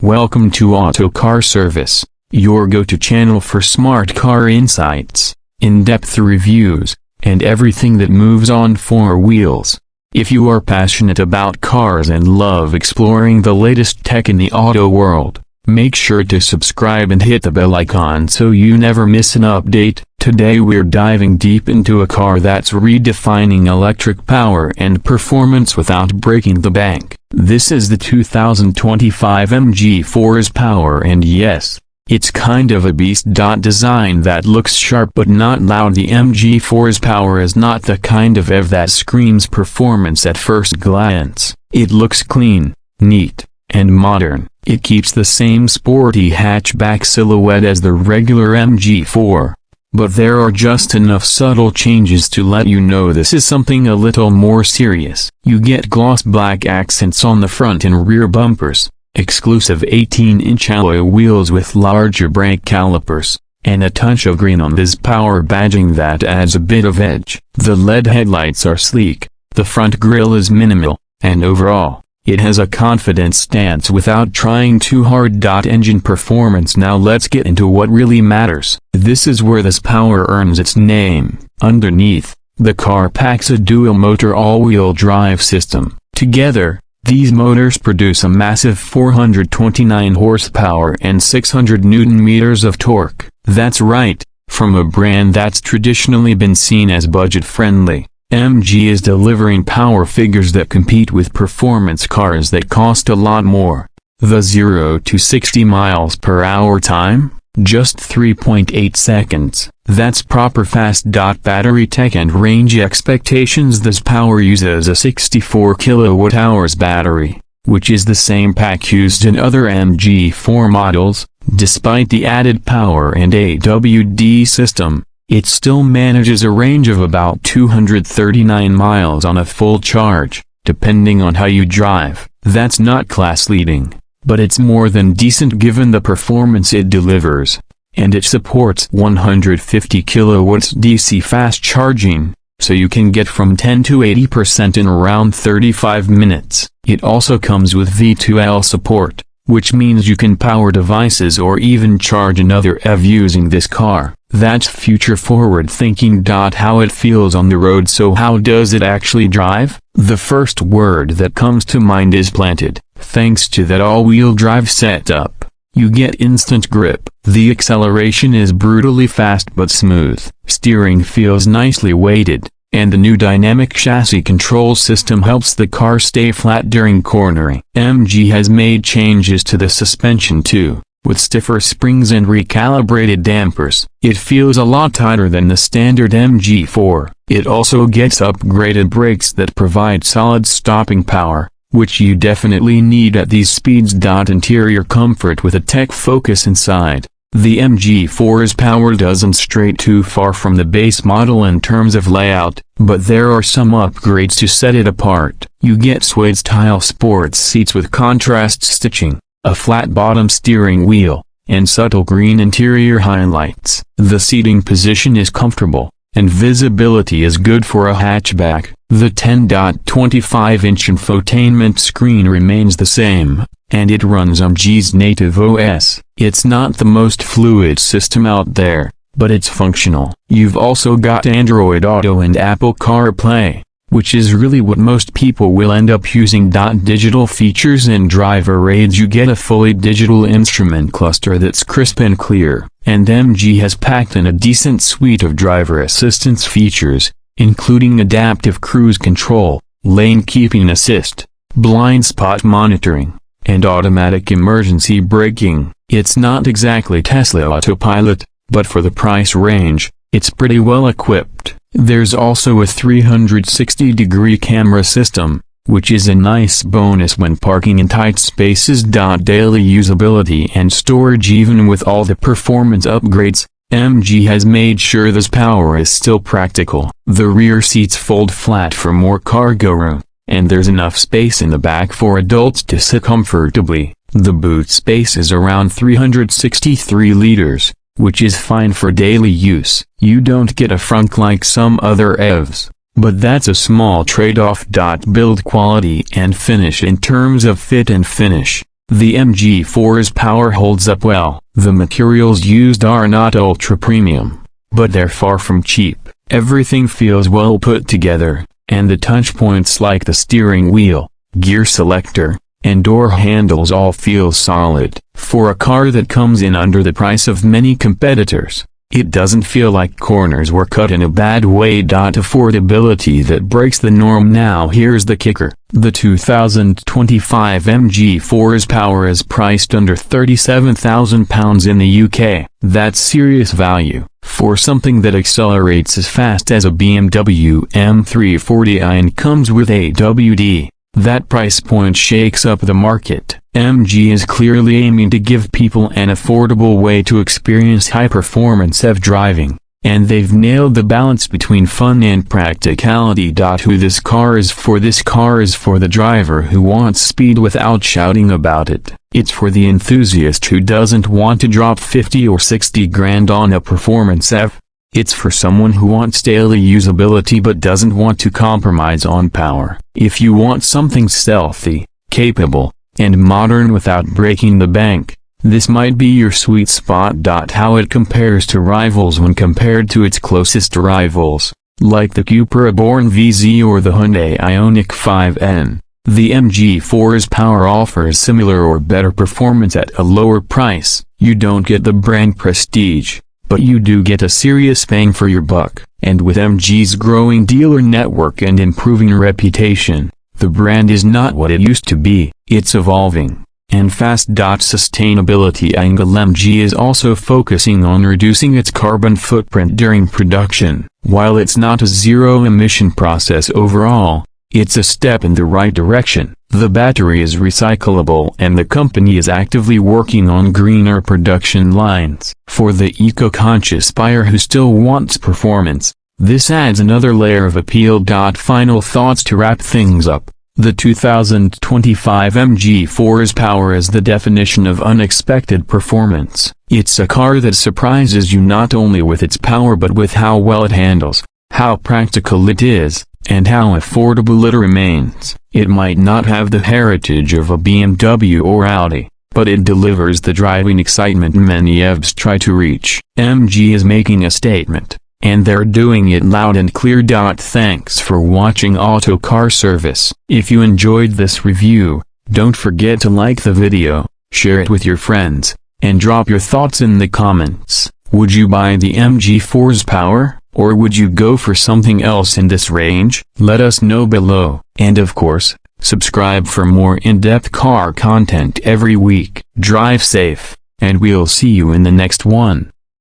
Welcome to Auto Car Service, your go-to channel for smart car insights, in-depth reviews, and everything that moves on four wheels. If you are passionate about cars and love exploring the latest tech in the auto world, make sure to subscribe and hit the bell icon so you never miss an update. Today we're diving deep into a car that's redefining electric power and performance without breaking the bank. This is the 2025 MG4 XPower, and yes, it's kind of a beast. Design that looks sharp but not loud. The MG4 XPower is not the kind of EV that screams performance at first glance. It looks clean, neat, and modern. It keeps the same sporty hatchback silhouette as the regular MG4. But there are just enough subtle changes to let you know this is something a little more serious. You get gloss black accents on the front and rear bumpers, exclusive 18-inch alloy wheels with larger brake calipers, and a touch of green on this power badging that adds a bit of edge. The LED headlights are sleek, the front grille is minimal, and overall, it has a confident stance without trying too hard. Engine performance. Now let's get into what really matters. This is where this power earns its name. Underneath, the car packs a dual-motor all-wheel drive system. Together, these motors produce a massive 429 horsepower and 600 Nm of torque. That's right, from a brand that's traditionally been seen as budget-friendly, MG is delivering power figures that compete with performance cars that cost a lot more. The 0 to 60 miles per hour time? Just 3.8 seconds. That's proper fast. Battery tech and range expectations. This power uses a 64 kWh battery, which is the same pack used in other MG4 models. Despite the added power and AWD system, it still manages a range of about 239 miles on a full charge, depending on how you drive. That's not class-leading, but it's more than decent given the performance it delivers. And it supports 150 kilowatts DC fast charging, so you can get from 10 to 80% in around 35 minutes. It also comes with V2L support, which means you can power devices or even charge another EV using this car. That's future-forward thinking. How it feels on the road. So how does it actually drive? The first word that comes to mind is planted. Thanks to that all-wheel drive setup, you get instant grip. The acceleration is brutally fast but smooth. Steering feels nicely weighted, and the new dynamic chassis control system helps the car stay flat during cornering. MG has made changes to the suspension too, with stiffer springs and recalibrated dampers. It feels a lot tighter than the standard MG4. It also gets upgraded brakes that provide solid stopping power, which you definitely need at these speeds. Interior comfort. With a tech focus inside, the MG4 XPower doesn't stray too far from the base model in terms of layout, but there are some upgrades to set it apart. You get suede-style sports seats with contrast stitching, a flat-bottom steering wheel, and subtle green interior highlights. The seating position is comfortable, and visibility is good for a hatchback. The 10.25-inch infotainment screen remains the same, and it runs MG's native OS. It's not the most fluid system out there, but it's functional. You've also got Android Auto and Apple CarPlay, which is really what most people will end up using. Digital features and driver aids. You get a fully digital instrument cluster that's crisp and clear, and MG has packed in a decent suite of driver assistance features, including adaptive cruise control, lane keeping assist, blind spot monitoring, and automatic emergency braking. It's not exactly Tesla Autopilot, but for the price range, it's pretty well equipped. There's also a 360-degree camera system, which is a nice bonus when parking in tight spaces. Daily usability and storage. Even with all the performance upgrades, MG has made sure this power is still practical. The rear seats fold flat for more cargo room, and there's enough space in the back for adults to sit comfortably. The boot space is around 363 liters, which is fine for daily use. You don't get a frunk like some other EVs, but that's a small trade-off. Build quality and finish. In terms of fit and finish, The MG4's power holds up well. The materials used are not ultra premium, but they're far from cheap. Everything feels well put together, and the touch points like the steering wheel, gear selector, and door handles all feel solid. For a car that comes in under the price of many competitors, it doesn't feel like corners were cut in a bad way. Affordability that breaks the norm. Now here's the kicker. The 2025 MG4's power is priced under £37,000 in the UK. That's serious value for something that accelerates as fast as a BMW M340i and comes with AWD. That price point shakes up the market. MG is clearly aiming to give people an affordable way to experience high-performance EV driving, and they've nailed the balance between fun and practicality. Who this car is for? This car is for the driver who wants speed without shouting about it. It's for the enthusiast who doesn't want to drop 50 or 60 grand on a performance EV. It's for someone who wants daily usability but doesn't want to compromise on power. If you want something stealthy, capable, and modern without breaking the bank, this might be your sweet spot. How it compares to rivals. When compared to its closest rivals, like the Cupra Born VZ or the Hyundai Ioniq 5N, the MG4's power offers similar or better performance at a lower price. You don't get the brand prestige, but you do get a serious bang for your buck. And with MG's growing dealer network and improving reputation, the brand is not what it used to be. It's evolving, and fast. Sustainability angle. MG is also focusing on reducing its carbon footprint during production. While it's not a zero-emission process overall, it's a step in the right direction. The battery is recyclable and the company is actively working on greener production lines. For the eco-conscious buyer who still wants performance, this adds another layer of appeal. Final thoughts to wrap things up. The 2025 MG4's power is the definition of unexpected performance. It's a car that surprises you not only with its power but with how well it handles, how practical it is, and how affordable it remains. It might not have the heritage of a BMW or Audi, but it delivers the driving excitement many EVs try to reach. MG is making a statement, and they're doing it loud and clear. Thanks for watching Auto Car Service. If you enjoyed this review, don't forget to like the video, share it with your friends, and drop your thoughts in the comments. Would you buy the MG4's power, or would you go for something else in this range? Let us know below. And of course, subscribe for more in-depth car content every week. Drive safe, and we'll see you in the next one.